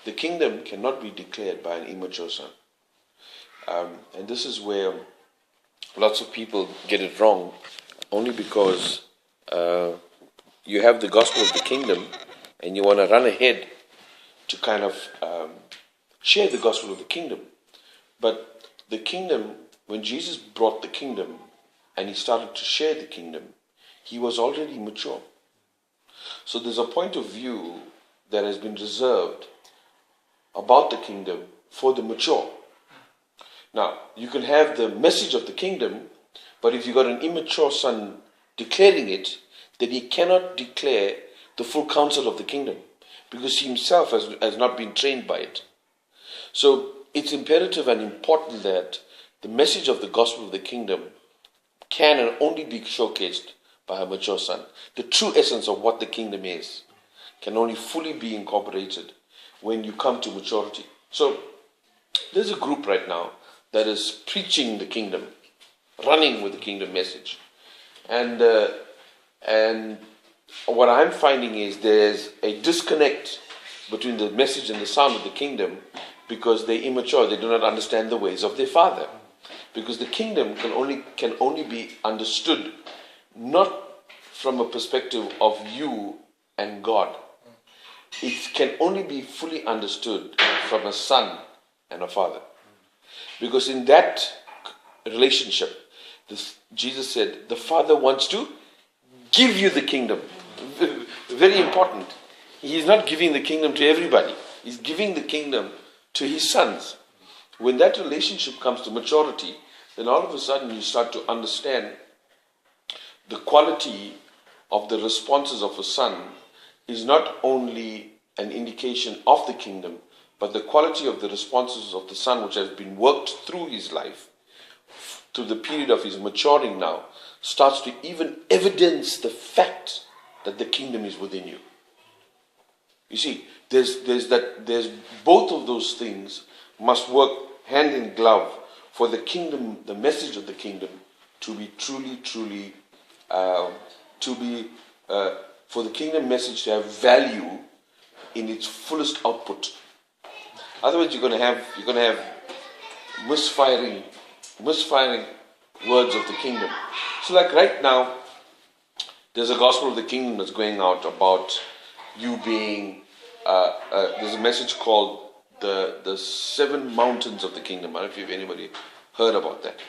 the kingdom cannot be declared by an immature son. And this is where lots of people get it wrong, only because you have the gospel of the kingdom and you want to run ahead to kind of share the gospel of the kingdom. But the kingdom, when Jesus brought the kingdom and he started to share the kingdom, he was already mature. So there's a point of view that has been reserved about the kingdom for the mature. Now, you can have the message of the kingdom, but if you've got an immature son declaring it, then he cannot declare the full counsel of the kingdom, because he himself has not been trained by it. So it's imperative and important that the message of the gospel of the kingdom can and only be showcased by a mature son. The true essence of what the kingdom is can only fully be incorporated when you come to maturity. So there's a group right now that is preaching the kingdom, running with the kingdom message. And what I'm finding is there's a disconnect between the message and the sound of the kingdom, because they're immature. They do not understand the ways of their father. Because the kingdom can only be understood not from a perspective of you and God. It can only be fully understood from a son and a father. Because in that relationship, Jesus said, the Father wants to give you the kingdom. Very important. He's not giving the kingdom to everybody. He's giving the kingdom to his sons. When that relationship comes to maturity, then all of a sudden you start to understand the quality of the responses of a son is not only an indication of the kingdom, but the quality of the responses of the son, which has been worked through his life, to the period of his maturing now, starts to even evidence the fact that the kingdom is within you. You see, there's both of those things must work hand in glove for the kingdom, the message of the kingdom, to be truly, for the kingdom message to have value in its fullest output. Otherwise, you're going to have misfiring words of the kingdom. So, like right now, there's a gospel of the kingdom that's going out about you being. There's a message called the 7 mountains of the kingdom. I don't know if anybody heard about that.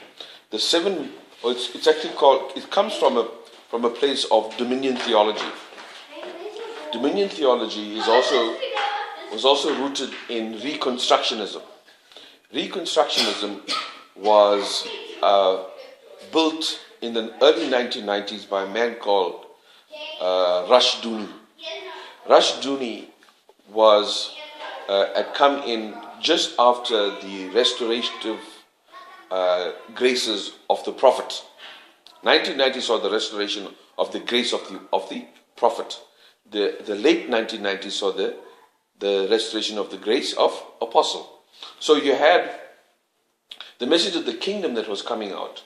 The 7. It's actually called. It comes from a place of dominion theology. Dominion theology was also rooted in Reconstructionism. Reconstructionism was built in the early 1990s by a man called Rushdoony. Rushdoony had come in just after the restorative graces of the prophet. 1990 saw the restoration of the grace of the prophet. The late 1990s saw the restoration of the grace of apostle. So you had the message of the kingdom that was coming out,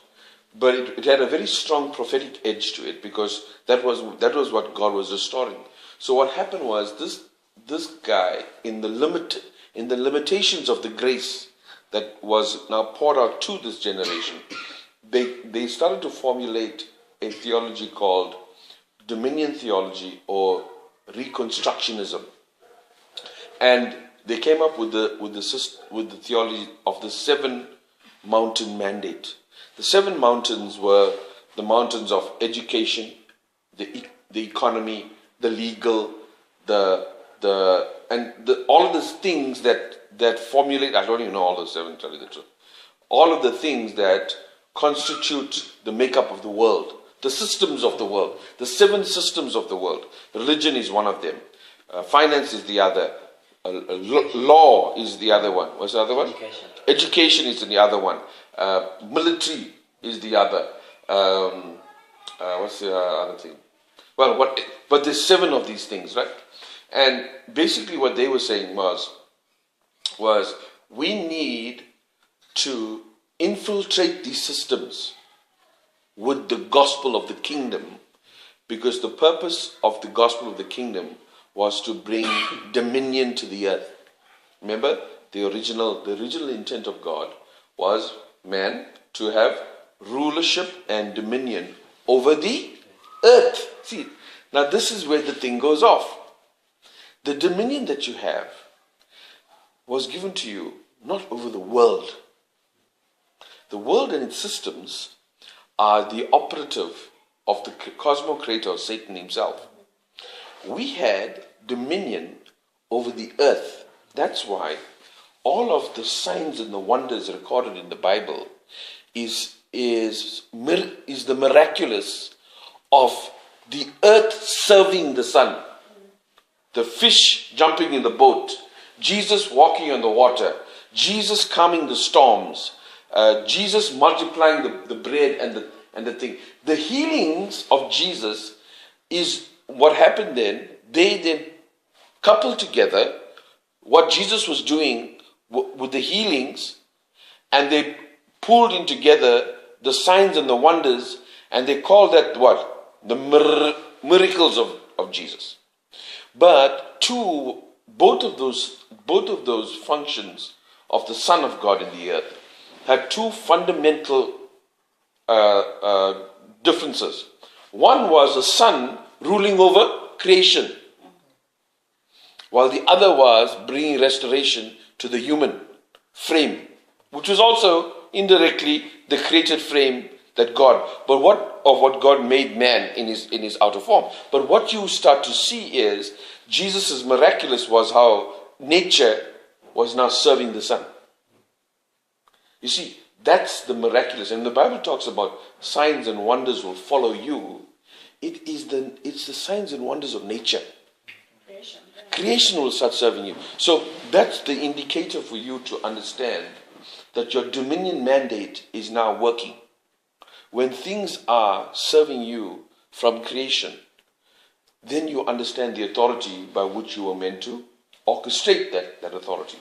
but it had a very strong prophetic edge to it, because that was what God was restoring. So what happened was this guy, in the limitations of the grace that was now poured out to this generation, they started to formulate a theology called dominion theology or Reconstructionism, and they came up with the theology of the 7 mountain mandate. The 7 mountains were the mountains of education, the economy, the legal, all of these things that formulate. I don't even know all the 7, tell you the truth. All of the things that constitute the makeup of the world, the systems of the world, the 7 systems of the world. Religion is one of them. Finance is the other. Law is the other one. What's the other one? Education is the other one. Military is the other. What's the other thing? Well, but there's 7 of these things, right? And basically what they were saying was we need to infiltrate these systems with the gospel of the kingdom, because the purpose of the gospel of the kingdom was to bring dominion to the earth. Remember, the original intent of God was man to have rulership and dominion over the earth. See, now this is where the thing goes off. The dominion that you have was given to you not over the world. The world and its systems are the operative of the cosmo-creator, Satan himself. We had dominion over the earth. That's why all of the signs and the wonders recorded in the Bible is the miraculous of the earth serving the sun. The fish jumping in the boat, Jesus walking on the water, Jesus calming the storms, Jesus multiplying the bread and the thing. The healings of Jesus is what happened then. They then coupled together what Jesus was doing with the healings, and they pulled in together the signs and the wonders, and they called that what? The miracles of Jesus. But both of those functions of the Son of God in the earth had two fundamental differences. One was the Son ruling over creation, while the other was bringing restoration to the human frame, which was also indirectly the created frame that God, what God made man in his outer form. But what you start to see is Jesus' miraculous was how nature was now serving the Son. You see, that's the miraculous. And the Bible talks about signs and wonders will follow you. It's the signs and wonders of nature. Creation will start serving you. So that's the indicator for you to understand that your dominion mandate is now working. When things are serving you from creation, then you understand the authority by which you were meant to orchestrate that authority.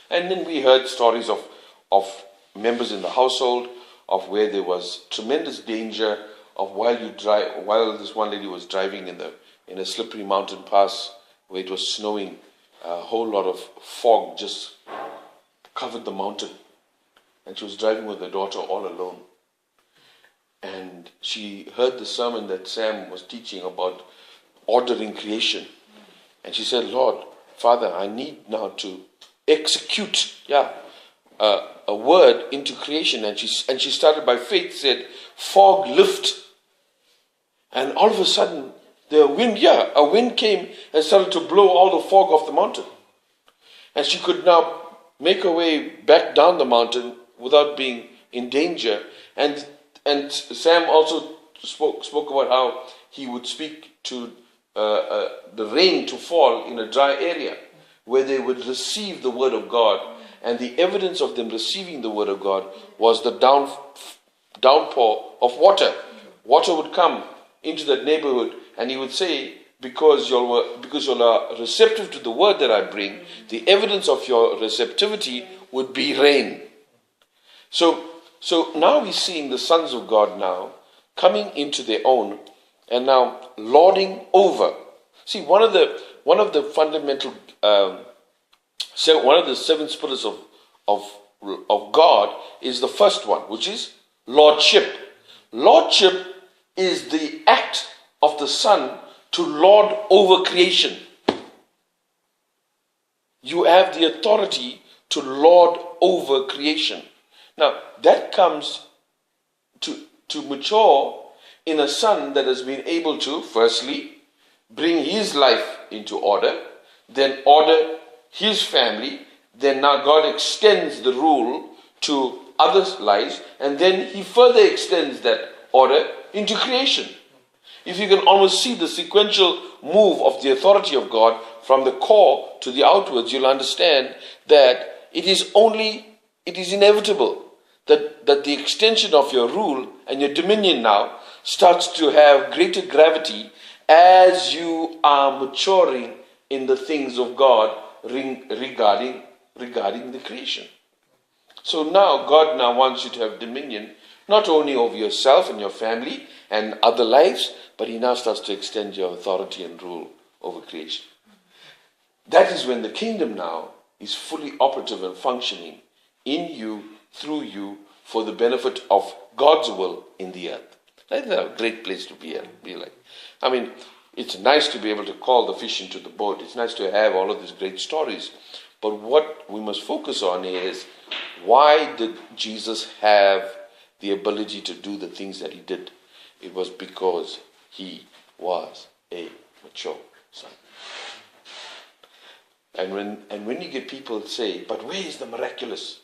And then we heard stories of members in the household, of where there was tremendous danger of while this one lady was driving in a slippery mountain pass where it was snowing, a whole lot of fog just covered the mountain, and she was driving with her daughter all alone. And she heard the sermon that Sam was teaching about ordering creation. And she said, Lord, Father, I need now to execute a word into creation. And she started by faith, said, fog lift. And all of a sudden, a wind came and started to blow all the fog off the mountain. And she could now make her way back down the mountain without being in danger. And Sam also spoke about how he would speak to the rain to fall in a dry area where they would receive the word of God. And the evidence of them receiving the word of God was the downpour of water. Water would come into that neighborhood, and he would say, because you are receptive to the word that I bring, the evidence of your receptivity would be rain. So now we're seeing the sons of God now coming into their own and now lording over. See, one of the fundamental, one of the seven spirits of God is the first one, which is lordship. Lordship is the act of the Son to lord over creation. You have the authority to lord over creation. Now, that comes to mature in a son that has been able to, firstly, bring his life into order, then order his family, then now God extends the rule to others' lives, and then he further extends that order into creation. If you can almost see the sequential move of the authority of God from the core to the outwards, you'll understand that it is inevitable that the extension of your rule and your dominion now starts to have greater gravity as you are maturing in the things of God regarding the creation. So now God now wants you to have dominion not only over yourself and your family and other lives, but he now starts to extend your authority and rule over creation. That is when the kingdom now is fully operative and functioning in you, through you, for the benefit of God's will in the earth. That's a great place to be like. I mean, it's nice to be able to call the fish into the boat. It's nice to have all of these great stories. But what we must focus on is, why did Jesus have the ability to do the things that he did? It was because he was a mature son. And when you get people say, but where is the miraculous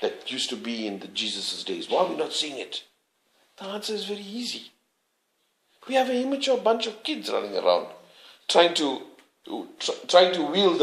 that used to be in the Jesus' days? Why are we not seeing it? The answer is very easy. We have an immature bunch of kids running around trying to wield